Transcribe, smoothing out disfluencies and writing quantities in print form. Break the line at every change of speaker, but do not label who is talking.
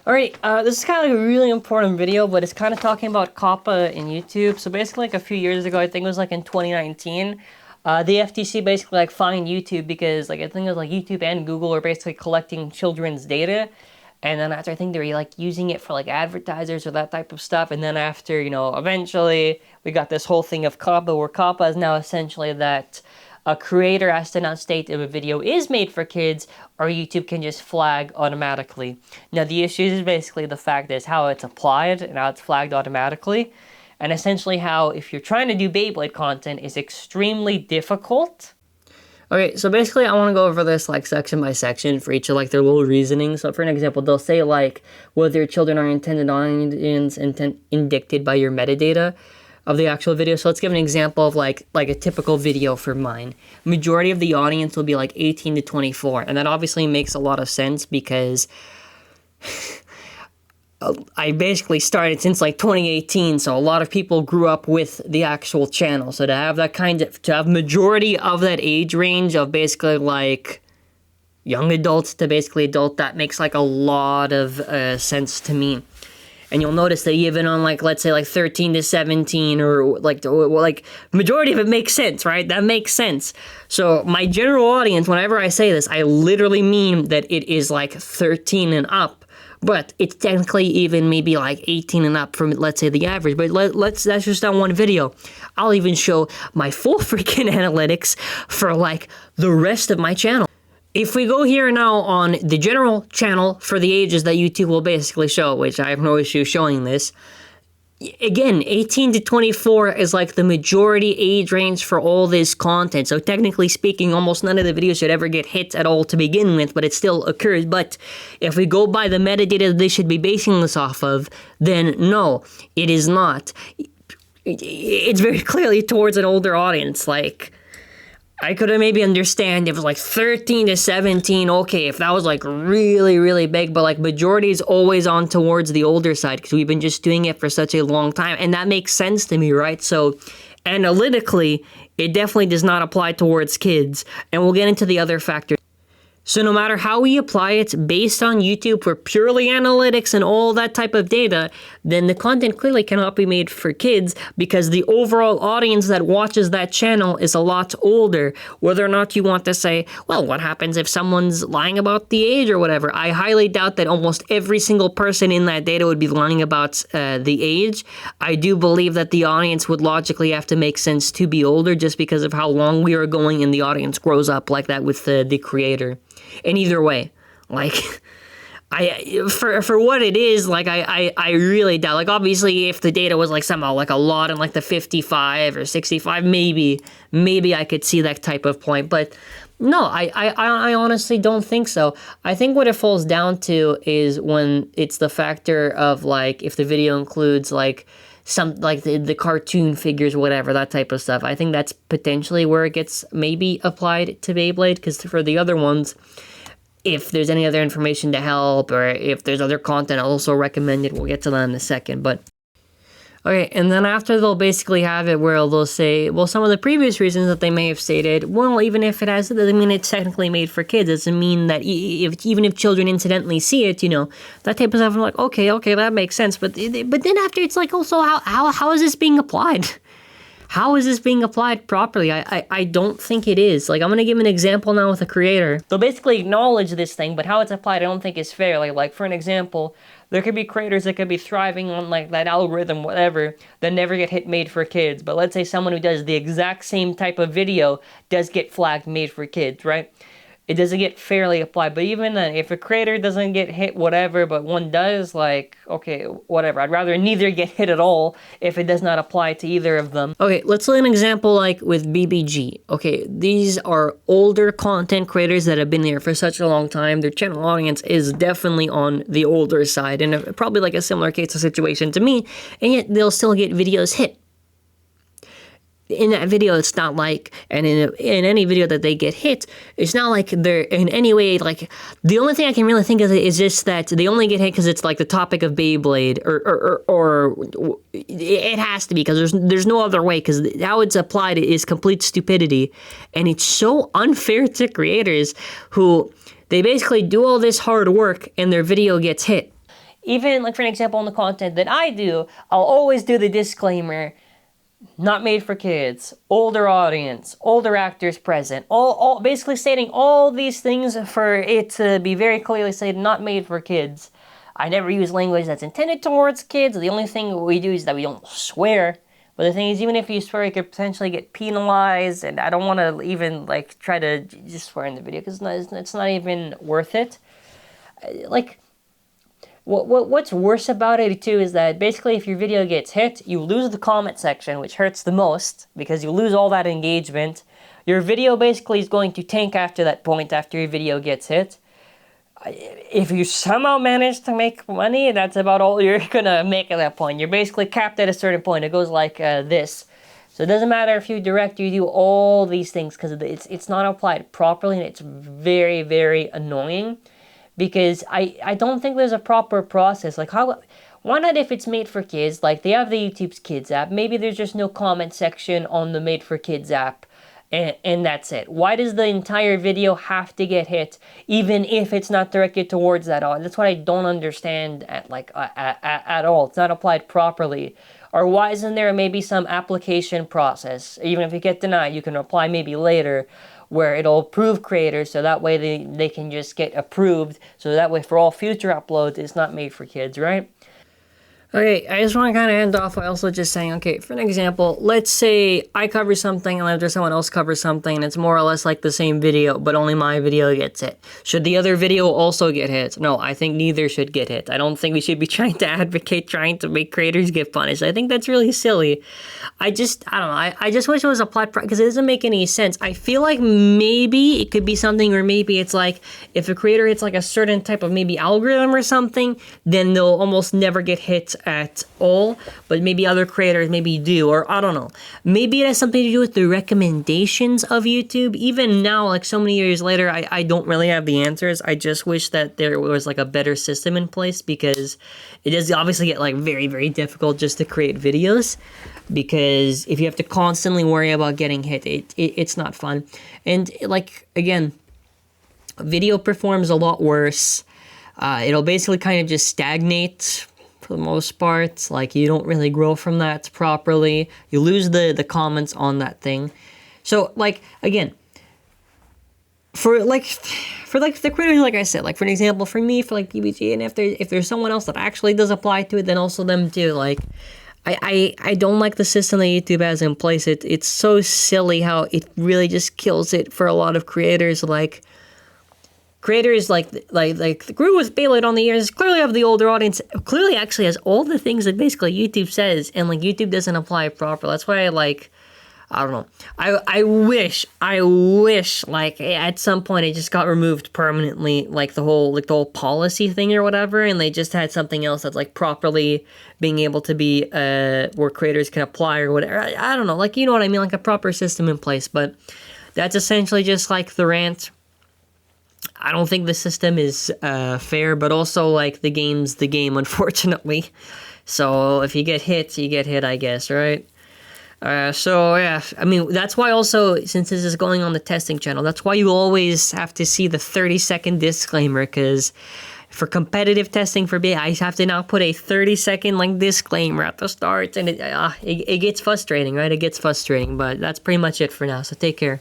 Alright, this is kind of like a really important video, but it's kind of talking about COPPA in YouTube. So basically, like a few years ago, I think it was like in 2019, the FTC basically like fined YouTube because like I think it was like YouTube and Google are basically collecting children's data. And then after, I think they were like using it for like advertisers or that type of stuff. And then after, eventually we got this whole thing of COPPA, where COPPA is now essentially that a creator has to now state if a video is made for kids, or YouTube can just flag automatically. Now the issue is basically the fact is how it's applied and how it's flagged automatically. And essentially how, if you're trying to do Beyblade content, is extremely difficult. Okay, so basically I want to go over this like section by section for each of like their little reasoning. So for an example, they'll say like whether your children are intended audience indicted by your metadata of the actual video. So let's give an example of like a typical video for mine. Majority of the audience will be like 18 to 24, and that obviously makes a lot of sense because I basically started since like 2018, so a lot of people grew up with the actual channel. So to have that to have majority of that age range of basically like young adults to basically adult, that makes like a lot of sense to me. And you'll notice that even on like, let's say like 13 to 17 or like majority of it makes sense, right? That makes sense. So my general audience, whenever I say this, I literally mean that it is like 13 and up. But it's technically even maybe like 18 and up from, let's say, the average. But that's just on one video. I'll even show my full freaking analytics for like the rest of my channel. If we go here now on the general channel for the ages that YouTube will basically show, which I have no issue showing this, again, 18 to 24 is like the majority age range for all this content. So technically speaking, almost none of the videos should ever get hit at all to begin with, but it still occurs. But if we go by the metadata that they should be basing this off of, then no, it is not. It's very clearly towards an older audience. Like, I could have maybe understand if it was like 13 to 17, okay, if that was like really, really big, but like majority is always on towards the older side because we've been just doing it for such a long time, and that makes sense to me, right? So analytically, it definitely does not apply towards kids, and we'll get into the other factors. So no matter how we apply it based on YouTube for purely analytics and all that type of data, then the content clearly cannot be made for kids because the overall audience that watches that channel is a lot older. Whether or not you want to say, well, what happens if someone's lying about the age or whatever? I highly doubt that almost every single person in that data would be lying about the age. I do believe that the audience would logically have to make sense to be older just because of how long we are going and the audience grows up like that with the creator. And either way, like, for what it is, like, I really doubt, like, obviously, if the data was, like, somehow, like, a lot in, like, the 55 or 65, maybe I could see that type of point, but no, I honestly don't think so. I think what it falls down to is when it's the factor of, like, if the video includes, like, some, like, the cartoon figures, whatever, that type of stuff. I think that's potentially where it gets maybe applied to Beyblade, because for the other ones, if there's any other information to help, or if there's other content, I'll also recommend it. We'll get to that in a second, but okay, and then after they'll basically have it where they'll say, well, some of the previous reasons that they may have stated, well, even if it has, it doesn't mean it's technically made for kids. It doesn't mean that even if children incidentally see it, that type of stuff. I'm like, okay, that makes sense. But then after, it's like, also, how is this being applied? How is this being applied properly? I don't think it is. Like, I'm going to give an example now with a creator. They'll basically acknowledge this thing, but how it's applied, I don't think is fair. Like for an example, there could be creators that could be thriving on, like, that algorithm, whatever, that never get hit made for kids. But let's say someone who does the exact same type of video does get flagged made for kids, right? It doesn't get fairly applied. But even then, if a creator doesn't get hit, whatever, but one does, like, okay, whatever. I'd rather neither get hit at all if it does not apply to either of them. Okay, let's look at an example like with BBG. Okay, these are older content creators that have been there for such a long time. Their channel audience is definitely on the older side, and probably like a similar case of situation to me, and yet they'll still get videos hit. In that video, it's not like, and in any video that they get hit, it's not like they're in any way, like, the only thing I can really think of is just that they only get hit because it's like the topic of Beyblade, or it has to be, because there's no other way, because how it's applied is complete stupidity, and it's so unfair to creators who, they basically do all this hard work and their video gets hit. even like for an example on the content that I do, I'll always do the disclaimer, not made for kids, older audience, older actors present, all basically stating all these things for it to be very clearly stated, not made for kids. I never use language that's intended towards kids. The only thing we do is that we don't swear. But the thing is, even if you swear, you could potentially get penalized, and I don't want to even, like, try to just swear in the video, because it's not even worth it. Like, what's worse about it, too, is that basically if your video gets hit, you lose the comment section, which hurts the most, because you lose all that engagement. Your video basically is going to tank after that point, after your video gets hit. If you somehow manage to make money, that's about all you're gonna make at that point. You're basically capped at a certain point. It goes like this. So it doesn't matter if you direct, you do all these things, because it's not applied properly, and it's very, very annoying. Because I don't think there's a proper process. Like, why not, if it's made for kids, like they have the YouTube's Kids app, maybe there's just no comment section on the Made for Kids app. And that's it. Why does the entire video have to get hit, even if it's not directed towards that audience? That's what I don't understand at all. It's not applied properly. Or why isn't there maybe some application process? Even if you get denied, you can apply maybe later, where it'll approve creators, so that way they can just get approved. So that way for all future uploads, it's not made for kids, right? Okay, I just want to kind of end off by also just saying, okay, for an example, let's say I cover something and after someone else covers something and it's more or less like the same video, but only my video gets hit. Should the other video also get hit? No, I think neither should get hit. I don't think we should be trying to advocate trying to make creators get punished. I think that's really silly. I don't know, I just wish it was applied, because it doesn't make any sense. I feel like maybe it could be something where maybe it's like, if a creator hits like a certain type of maybe algorithm or something, then they'll almost never get hit at all, but maybe other creators maybe do, or I don't know. Maybe it has something to do with the recommendations of YouTube. Even now, like so many years later, I don't really have the answers. I just wish that there was like a better system in place, because it does obviously get like very, very difficult just to create videos, because if you have to constantly worry about getting hit, it's not fun. And like, again, video performs a lot worse. It'll basically kind of just stagnate for the most part. Like, you don't really grow from that properly. You lose the comments on that thing. So, like, again, for the creators, like I said, like for an example, for me, for like PBG, and if there's someone else that actually does apply to it, then also them too. Like, I don't like the system that YouTube has in place. It's so silly how it really just kills it for a lot of creators. Like, creators like grew with Beyblade on the years, clearly have the older audience, clearly actually has all the things that basically YouTube says, and like YouTube doesn't apply it properly. That's why I don't know. I wish like at some point it just got removed permanently, like the whole policy thing or whatever, and they just had something else that's like properly being able to be where creators can apply or whatever. I don't know, like, you know what I mean, like a proper system in place. But that's essentially just like the rant. I don't think the system is fair, but also, like, the game's the game, unfortunately. So if you get hit, I guess, right? So, yeah, I mean, that's why also, since this is going on the testing channel, that's why you always have to see the 30-second disclaimer, because for competitive testing for B, I have to now put a 30-second, like, disclaimer at the start, and it gets frustrating, right? It gets frustrating, but that's pretty much it for now, so take care.